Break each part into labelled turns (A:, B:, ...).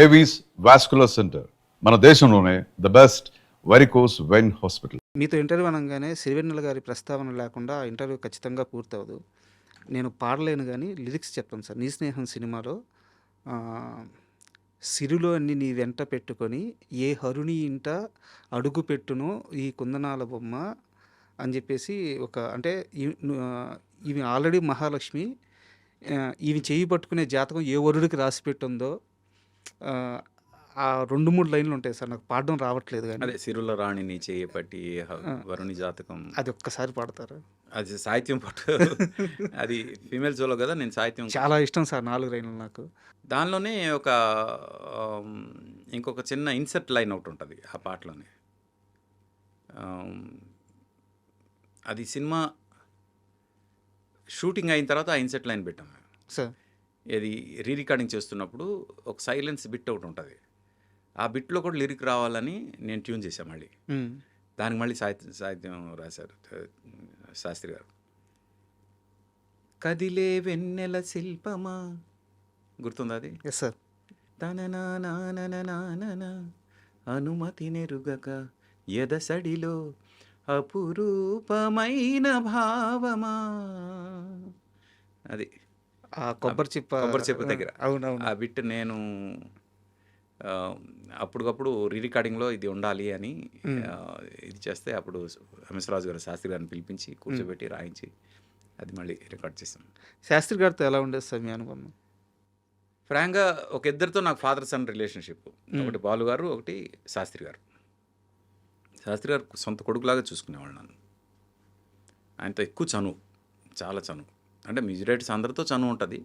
A: Avis vascular centre మన దేశంలోనే the best varicose vein hospital.
B: మీతో ఇంటర్వ్యూ అనగానే సిరివెన్నెల గారి ప్రస్తావన లేకుండా ఆ ఇంటర్వ్యూ ఖచ్చితంగా పూర్తవదు. నేను పాడలేను గానీ లిరిక్స్ చెప్తాను సార్. 'నీ స్నేహం' సినిమాలో సిరులు అన్ని నీ వెంట పెట్టుకొని ఏ హరుని ఇంట అడుగు పెట్టునో ఈ కుందనాల బొమ్మ అని చెప్పేసి అంటే ఈమె ఆల్రెడీ మహాలక్ష్మి. ఈమె చెయ్యి పట్టుకునే జాతకం ఏ వరుడికి రాసి పెట్టుందో ఆ 2-3 లైన్లు ఉంటాయి సార్. నాకు పాడడం రావట్లేదు కానీ
C: అదే సిరుల రాణిని చేయపట్టి వరుణి జాతకం
B: అది ఒక్కసారి పాడతారు.
C: అది సాహిత్యం పట్టు అది ఫీమేల్ సోలో కదా. నేను సాహిత్యం
B: చాలా ఇష్టం సార్ 4 లైన్లు నాకు.
C: దానిలోనే ఇంకొక చిన్న ఇన్సర్ట్ లైన్ ఒకటి ఉంటుంది ఆ పాటలోనే. అది సినిమా షూటింగ్ అయిన తర్వాత ఆ ఇన్సర్ట్ లైన్ పెట్టాం మేము
B: సార్.
C: ఇది రీ రికార్డింగ్ చేస్తున్నప్పుడు ఒక సైలెన్స్ బిట్ ఒకటి ఉంటుంది. ఆ బిట్లో కూడా లిరిక్ రావాలని నేను ట్యూన్ చేశాను. మళ్ళీ దానికి మళ్ళీ సాహిత్యం రాశారు శాస్త్రి గారు. కదిలే వెన్నెల శిల్పమా, గుర్తుందా అది?
B: Yes sir.
C: తననా అనుమతి నెరుగక ఎదసడిలో అపురూపమైన భావమా, అది
B: ఆ కొబ్బరి
C: చెప్ప దగ్గర
B: అవునవును.
C: ఆ బిట్ నేను అప్పటికప్పుడు రీ రికార్డింగ్లో ఇది ఉండాలి అని ఇది చేస్తే అప్పుడు హంసరాజు గారు శాస్త్రి గారిని పిలిపించి కూర్చోబెట్టి రాయించి అది మళ్ళీ రికార్డ్ చేసాం.
B: శాస్త్రి గారితో ఎలా ఉండేది సార్ మీ అనుబంధం?
C: ఫ్రాంక్గా ఒక ఇద్దరితో నాకు ఫాదర్ సన్ రిలేషన్షిప్. ఒకటి బాలు గారు, ఒకటి శాస్త్రి గారు. శాస్త్రి గారు సొంత కొడుకులాగా చూసుకునేవాళ్ళు నన్ను. ఆయనతో ఎక్కువ చనువు, చాలా చనువు. అంటే మ్యూజిక్ డైరెక్టర్స్ అందరితో చనువు ఉంటుంది,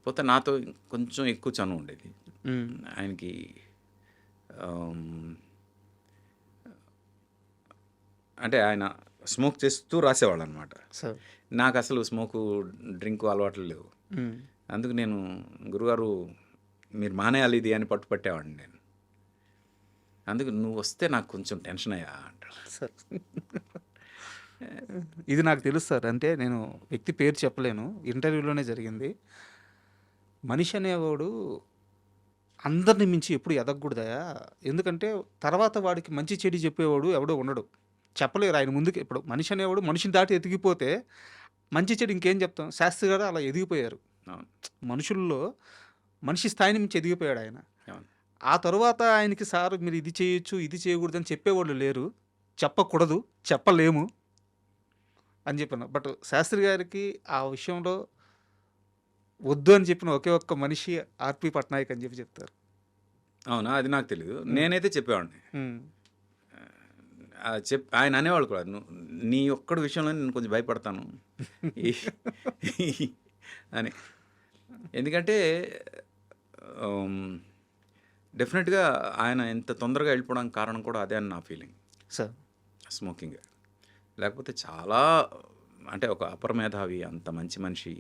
C: పోతే నాతో కొంచెం ఎక్కువ చనువు ఉండేది. ఆయనకి అంటే ఆయన స్మోక్ చేస్తూ రాసేవాళ్ళు అనమాట. నాకు అసలు స్మోకు డ్రింక్ అలవాట్లు లేవు. అందుకు నేను గురుగారు మీరు మానేయాలి ఇది అని పట్టుపట్టేవాడిని నేను. అందుకు నువ్వు వస్తే నాకు కొంచెం టెన్షన్ అయ్యా అంటాడు
B: సార్. ఇది నాకు తెలుసు సార్. అంటే నేను వ్యక్తి పేరు చెప్పలేను, ఇంటర్వ్యూలోనే జరిగింది. మనిషి అనేవాడు అందరిని మించి ఎప్పుడు ఎదగకూడదయా. ఎందుకంటే తర్వాత వాడికి మంచి చెడు చెప్పేవాడు ఎవడో ఉండడు, చెప్పలేరు ఆయన ముందుకు. ఇప్పుడు మనిషి అనేవాడు మనిషిని దాటి ఎదిగిపోతే మంచి చెడు ఇంకేం చెప్తాం. శాస్త్రి గారు అలా ఎదిగిపోయారు. మనుషుల్లో మనిషి స్థాయిని మించి ఎదిగిపోయాడు ఆయన. ఆ తర్వాత ఆయనకి సార్ మీరు ఇది చేయొచ్చు ఇది చేయకూడదు అని చెప్పేవాళ్ళు లేరు, చెప్పకూడదు, చెప్పలేము అని చెప్పాను. బట్ శాస్త్రి గారికి ఆ విషయంలో వద్దు అని చెప్పిన ఒకే ఒక్క మనిషి ఆర్పి పట్నాయక్ అని చెప్తారు.
C: అవునా? అది నాకు తెలియదు. నేనైతే చెప్పేవాడిని. ఆయన అనేవాళ్ళు కూడా, నీ ఒక్కడి విషయంలో నేను కొంచెం భయపడతాను అని. ఎందుకంటే డెఫినెట్గా ఆయన ఎంత తొందరగా వెళ్ళిపోవడానికి కారణం కూడా అదే అని నా ఫీలింగ్
B: సార్.
C: స్మోకింగ్. లేకపోతే చాలా అంటే ఒక అపర మేధావి, అంత మంచి మనిషి,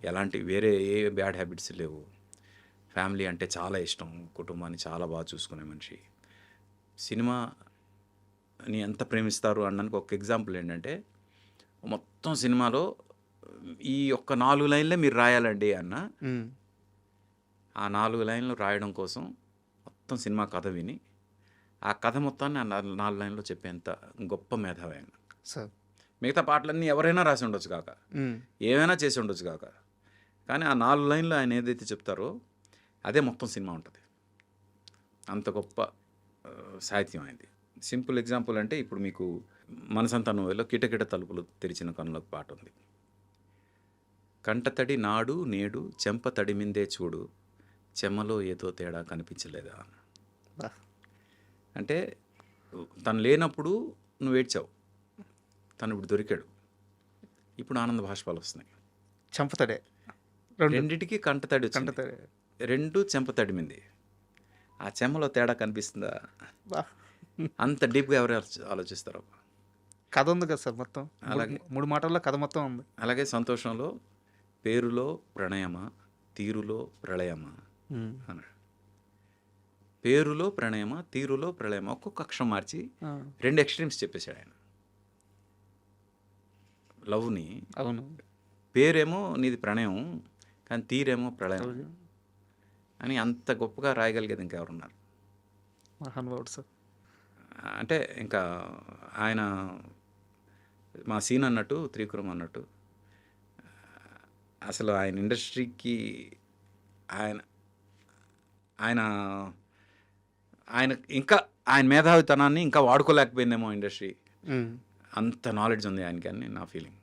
C: ఎలాంటి వేరే ఏ బ్యాడ్ హ్యాబిట్స్ లేవు. ఫ్యామిలీ అంటే చాలా ఇష్టం, కుటుంబాన్ని చాలా బాగా చూసుకునే మనిషి. సినిమాని ఎంత ప్రేమిస్తారు అనడానికి ఒక ఎగ్జాంపుల్ ఏంటంటే, మొత్తం సినిమాలో ఈ ఒక్క 4 లైన్లే మీరు రాయాలండి అన్న, ఆ 4 లైన్లు రాయడం కోసం మొత్తం సినిమా కథ విని ఆ కథ మొత్తాన్ని ఆ 4 లైన్లో చెప్పేంత గొప్ప మేధావి ఆయన
B: సార్.
C: మిగతా పాటలన్నీ ఎవరైనా రాసి ఉండొచ్చు కాక, ఏమైనా చేసి ఉండొచ్చు కాక, కానీ ఆ 4 లైన్లు ఆయన ఏదైతే చెప్తారో అదే మొత్తం సినిమా ఉంటుంది. అంత గొప్ప సాహిత్యం అయింది. సింపుల్ ఎగ్జాంపుల్ అంటే ఇప్పుడు మీకు మనసంతా నోవెల్లో కిటకిట తలుపులు తెరిచిన కనులకు పాట ఉంది. కంటతడి నాడు నేడు చెంప తడిమిందే చూడు, చెమ్మలో ఏదో తేడా కనిపించలేదా. అంటే తను లేనప్పుడు నువ్వు ఏడ్చావు, తను ఇప్పుడు దొరికాడు, ఇప్పుడు ఆనంద భాష్పాలు వస్తున్నాయి.
B: చెంపతడే
C: రెండిటికి కంటతడి వచ్చింది, రెండు చెంప తడిమింది. ఆ చెమ్మలో తేడా కనిపిస్తుందా? అంత డీప్గా ఎవరు ఆలోచిస్తారు?
B: కథ ఉంది కదా సార్ మొత్తం. అలాగే 3 మాటల్లో కథ మొత్తం ఉంది. అలాగే
C: సంతోషంలో పేరులో ప్రణయమా తీరులో ప్రళయమా అన్నాడు. పేరులో ప్రణయమా తీరులో ప్రళయమా, ఒక్కొక్క అక్షరం మార్చి 2 ఎక్స్ట్రీమ్స్ చెప్పేశాడు ఆయన. లవ్ని, అవును, పేరేమో నీది ప్రణయం కానీ తీరేమో ప్రళయం. అని అంత గొప్పగా రాయగలిగేది ఇంకెవరున్నారు?
B: మహానుభావుడు సార్.
C: అంటే ఇంకా ఆయన మా సీన్ అన్నట్టు, త్రివిక్రమ్ అన్నట్టు అసలు ఆయన ఇండస్ట్రీకి ఆయన ఆయన ఆయన ఇంకా ఆయన మేధావితనాన్ని ఇంకా వాడుకోలేకపోయిందేమో ఇండస్ట్రీ.
B: హ్మ్.
C: అంత నాలెడ్జ్ ఉంది ఆయనకి అని నా ఫీలింగ్.